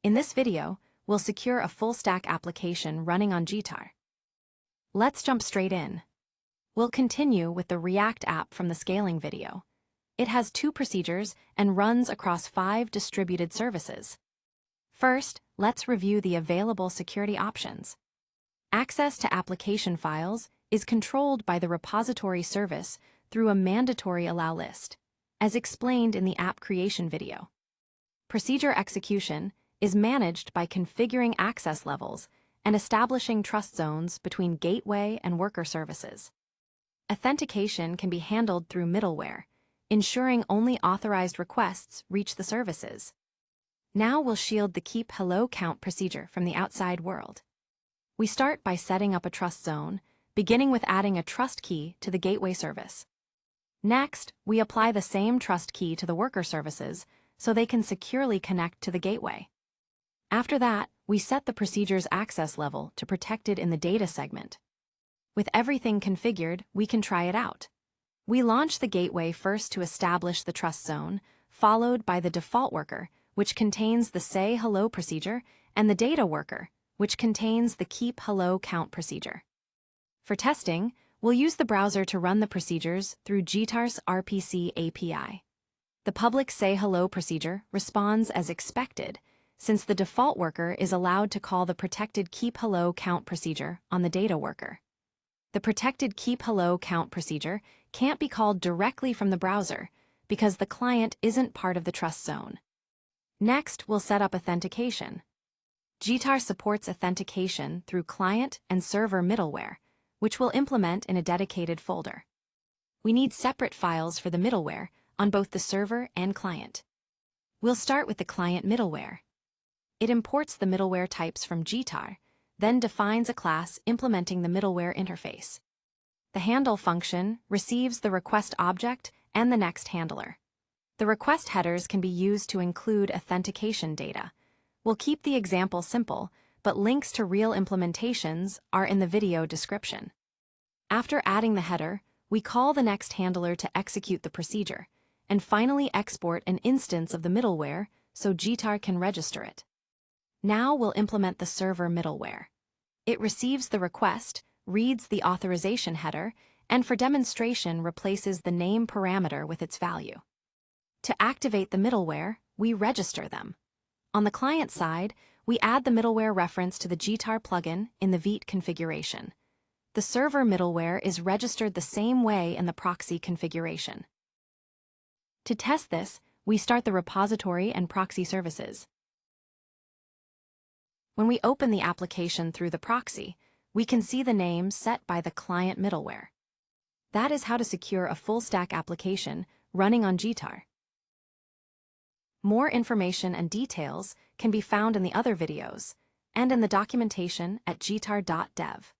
In this video, we'll secure a full-stack application running on Jitar. Let's jump straight in. We'll continue with the React app from the scaling video. It has 2 procedures and runs across 5 distributed services. First, let's review the available security options. Access to application files is controlled by the repository service through a mandatory allow list, as explained in the app creation video. Procedure execution is managed by configuring access levels and establishing trust zones between gateway and worker services. Authentication can be handled through middleware, ensuring only authorized requests reach the services. Now we'll shield the keep hello count procedure from the outside world. We start by setting up a trust zone, beginning with adding a trust key to the gateway service. Next, we apply the same trust key to the worker services so they can securely connect to the gateway. After that, we set the procedure's access level to protected in the data segment. With everything configured, we can try it out. We launch the gateway first to establish the trust zone, followed by the default worker, which contains the say hello procedure, and the data worker, which contains the keep hello count procedure. For testing, we'll use the browser to run the procedures through Jitar's RPC API. The public say hello procedure responds as expected, since the default worker is allowed to call the protected keep hello count procedure on the data worker. The protected keep hello count procedure can't be called directly from the browser because the client isn't part of the trust zone. Next, we'll set up authentication. Jitar supports authentication through client and server middleware, which we'll implement in a dedicated folder. We need separate files for the middleware on both the server and client. We'll start with the client middleware. It imports the middleware types from Jitar, then defines a class implementing the middleware interface. The handle function receives the request object and the next handler. The request headers can be used to include authentication data. We'll keep the example simple, but links to real implementations are in the video description. After adding the header, we call the next handler to execute the procedure, and finally export an instance of the middleware so Jitar can register it. Now we'll implement the server middleware. It receives the request, reads the authorization header, and for demonstration replaces the name parameter with its value. To activate the middleware, we register them. On the client side, we add the middleware reference to the Jitar plugin in the Vite configuration. The server middleware is registered the same way in the proxy configuration. To test this, we start the repository and proxy services. When we open the application through the proxy, we can see the name set by the client middleware. That is how to secure a full-stack application running on Jitar. More information and details can be found in the other videos and in the documentation at jitar.dev.